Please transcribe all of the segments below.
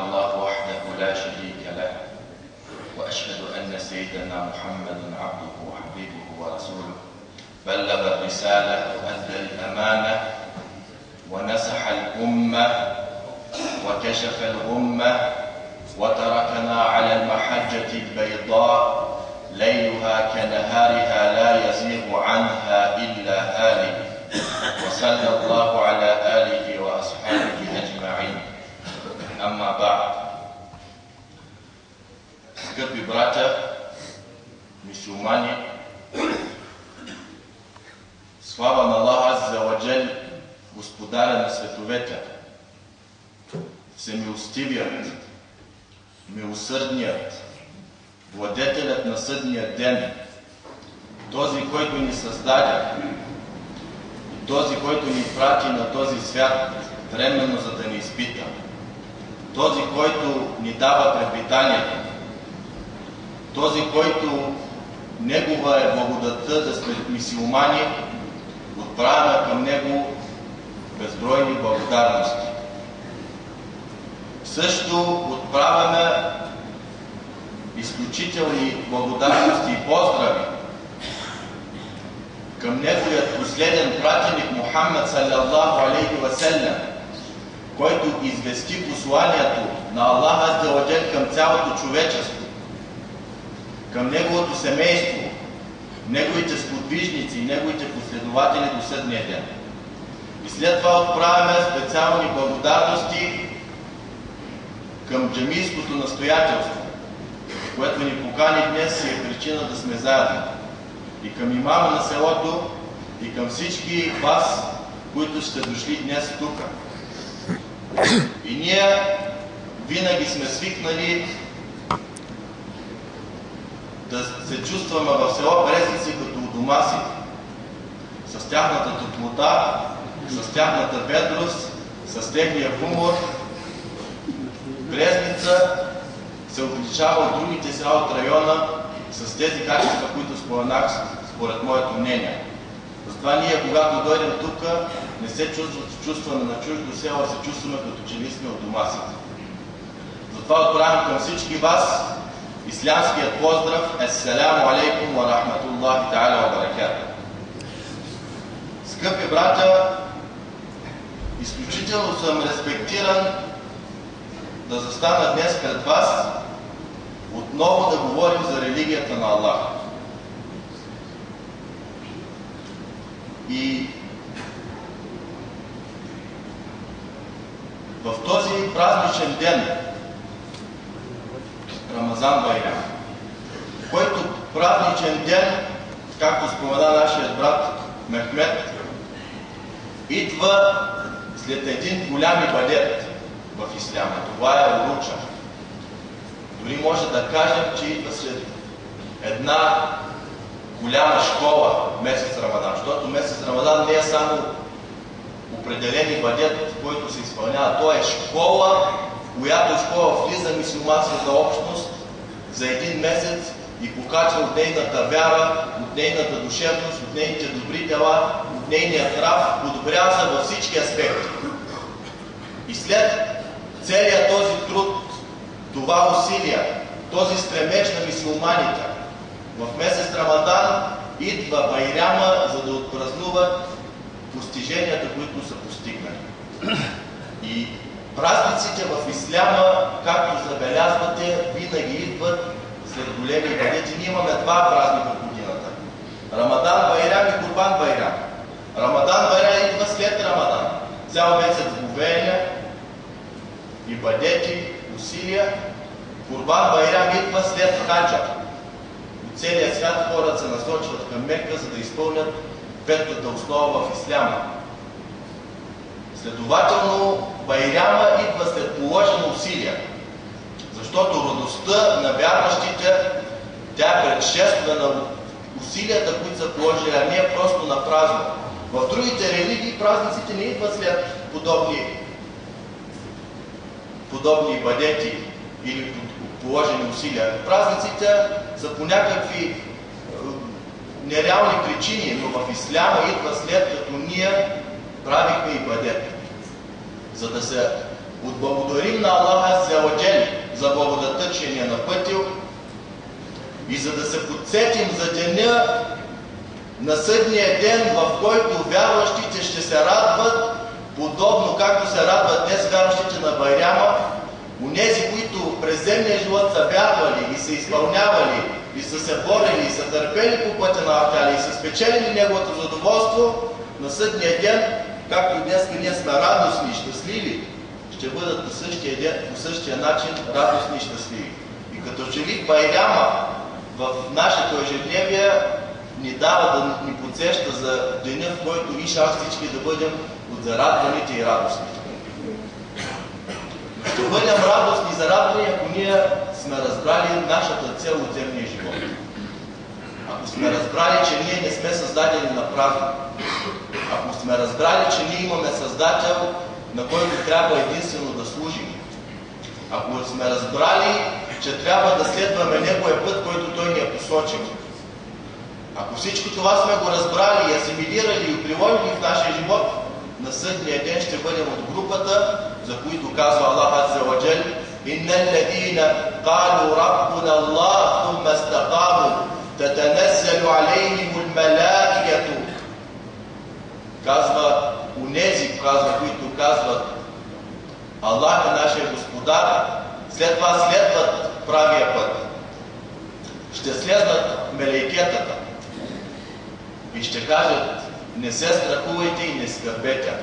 الله وحده لا شريك له وأشهد أن سيدنا محمد عبده وحبيبه ورسوله بلغ الرسالة وأدى الأمانة ونصح الأمة وكشف الغمة وتركنا على المحجة البيضاء ليلها كنهارها لا يزيغ عنها إلا هالك وصلى الله على آله وأصحابه أجمعين. Amma ba'd. Скъпи братя, мюсюлмани, слава на Аллах Азза ва Джал, Господаря на световете, всемилостивият, милосърдният, владетелят на съдния ден, този, който ни създаде и този, който ни прати на този свят временно, за да ни изпита, този, който ни дава препитанието, този, който негова е благодатта да сме мюсюлмани, отправяме към него безбройни благодарности. Също отправяме изключителни благодарности и поздрави към неговият последен пратеник Мухаммад саллаллаху алейхи ва саллям, който извести посланието на Аллах Азза ва Джал към цялото човечество, към неговото семейство, неговите сподвижници и неговите последователи до съдния ден. И след това отправяме специални благодарности към джамийското настоятелство, което ни покани днес и е причина да сме заедно. И към имама на селото, и към всички вас, които сте дошли днес тук. И ние винаги сме свикнали да се чувстваме в село Брезници като у дома си, с тяхната топлота, с тяхната ведрост, с техния хумор. Брезница се отличава от другите села от района с тези качества, които споменах, според моето мнение. Затова ние, когато дойдем тук, не се чувстваме на чуждо село, а се чувстваме като че ли сме от дома си. Затова отправям към всички вас ислямският поздрав: Ассаляму алейкум ва рахматуллахи та'аля ва баракатух. Скъпи братя, изключително съм респектиран да застана днес пред вас, отново да говорим за религията на Аллах. И в този празничен ден, Рамазан Байрам, който празничен ден, както спомена нашият брат Мехмед, идва след един голям ибадет в исляма. Това е уруча. Дори може да кажем, че идва след една голяма школа месец Рамадан, защото месец Рамадан не е само определен ибадет, който се изпълнява. То е школа, в която школа влиза мюсюлманската общност за един месец и покачва от нейната вяра, от нейната душевност, от нейните добри дела, от нейния нрав, подобрява се във всички аспекти. И след целият този труд, това усилие, този стремеж на мюсюлманите, в месец Рамадан идва Байрама, за да отпразнуват постиженията, които са постигнали. И празниците в исляма, както забелязвате, винаги идват след големи ибадети. Ние имаме два празника в годината: Рамадан Байрам и Курбан Байрам. Рамадан Байрам идва след Рамадан. Цял месец говеяния, ибадети, усилия. Курбан Байрам идва след хаджа. От целия свят хората се насочват към Мека, за да изпълнят петата основа в исляма. Следователно, Байрама идва след положено усилие, защото родостта на вярващите, тя е предшествена от усилията, които са положили, а не е просто на празно. В другите религии празниците не идват след подобни ибадети или положени усилия. Празниците са по някакви нереални причини, но в исляма идва след като ние правихме ибадет. За да се отблагодарим на Аллах Азза ва че ни е напътил, и за да се подсетим за деня на съдния ден, в който вярващите ще се радват, подобно както се радват днес вярващите на Байряма, онези, които през земния живот са вярвали и са изпълнявали, и са се борили, и са търпели по пътя на Алталя, и са спечелили неговото задоволство, на съдния ден, както днес ние сме радостни и щастливи, ще бъдат по същия начин радостни и щастливи. И като че ли Байряма в нашето ежедневие ни дава да ни подсеща за деня, в който и шанс всички да бъдем от зарадваните и радостните. Ще бъдем радостни и зарадвани, ако ние сме разбрали нашата цел от земния живот. Ако сме разбрали, че ние не сме създадени на празно. Ако сме разбрали, че ние имаме Създател, на който трябва единствено да служим. Ако сме разбрали, че трябва да следваме Неговия път, който Той ни е посочил. Ако всичко това сме го разбрали и асимилирали и приложили в нашия живот, на съдния ден ще бъдем от групата, за които казва Аллах Азza wa Jal: „Инна алладина қалу раббуна Аллах, thumma istaqamu, татаназзалу алейхимул малаикату“. Казва унези, които казват Аллах е нашия Господар, след това следват правия път. Ще слезнат мелейкетата и ще кажат: не се страхувайте и не скърбете.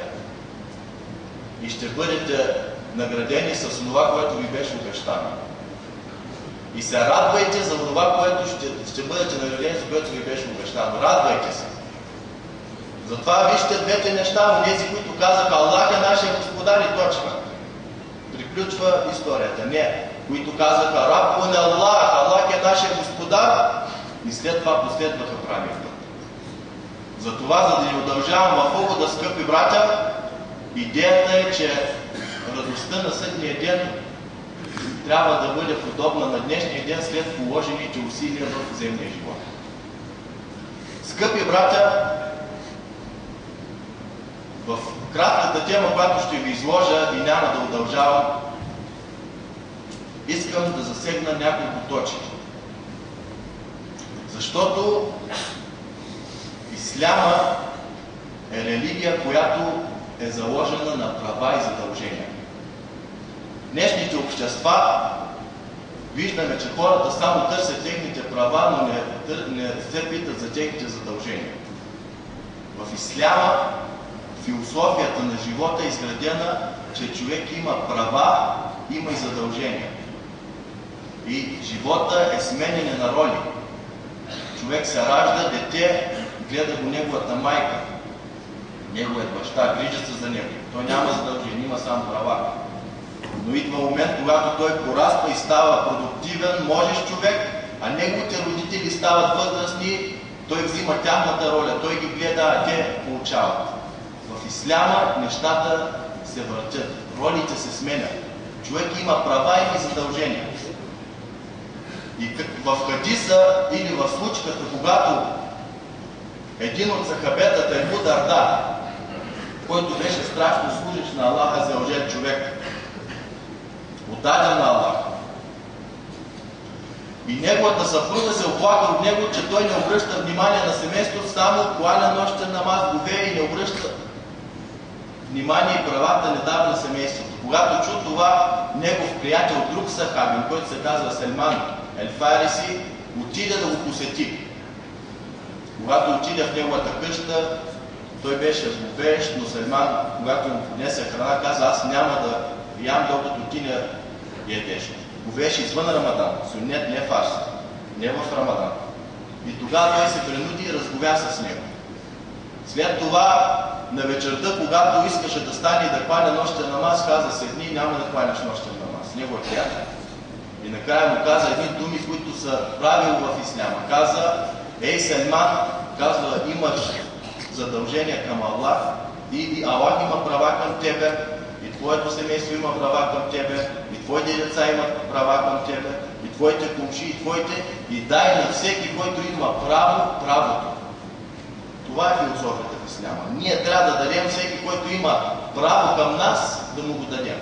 И ще бъдете наградени с това, което ви беше обещано. И се радвайте за това, което ще бъдете наградени, за което ви беше обещано. Радвайте се. Затова вижте двете неща, онези, които казаха Аллах е нашия Господар и точка. Приключва историята. Не. Които казаха Раббуна Аллах, Аллах е нашия Господар, и след това последваха правия път. Затова, за да ни удължавам в увода, скъпи братя, идеята е, че радостта на съдния ден трябва да бъде подобна на днешния ден след положените усилия в земния живот. Скъпи братя, в кратката тема, която ще ви изложа и няма да удължавам, искам да засегна няколко точки. Защото Исляма е религия, която е заложена на права и задължения. В днешните общества виждаме, че хората само търсят техните права, но не се питат за техните задължения. В Исляма философията на живота е изградена, че човек има права, има и задължения. И живота е сменене на роли. Човек се ражда, дете, гледа го неговата майка, неговият баща, грижа се за него. Той няма задължения, има само права. Но идва момент, когато той пораства и става продуктивен, можещ човек, а неговите родители стават възрастни, той взима тяхната роля, той ги гледа, а те получават. В Исляма нещата се въртят, ролите се сменят. Човек има права и задължения. И в хадиса или в случката, когато един от сахабетата Абу Дарда, който беше страшно служещ на Аллаха Азza wa Jal човек, отдаден на Аллах, и неговата съпруга се оплака от него, че той не обръща внимание на семейството, само коаля нощен намаз, говее и не обръща внимание и правата не дава на семейството. Когато чу това, негов приятел, друг сахабин, който се казва Салман Ел-Фариси, отиде да го посети. Когато отиде в неговата къща, той беше говеещ, но Салман, когато му поднесе храна, каза: аз няма да ям, докато ти не ядеш. Говееше извън Рамадан, суннет, не фарс, не в Рамадан. И тогава той се принуди и разговя с него. След това, на вечерта, когато искаше да стане и да хване нощен намаз, каза: седни, няма да хванеш нощен намаз. Него е приятел. И накрая му каза едни думи, които са правило в Исляма. Каза: ей, Салман, казва, имаш задължения към Аллах и Аллах има права към тебе, и твоето семейство има права към тебе, и твоите деца имат права към тебе, и твоите кумши, и твоите, и дай на всеки, който има право, правото. Това е философията в Исляма. Ние трябва да дадем всеки, който има право към нас, да му го дадем.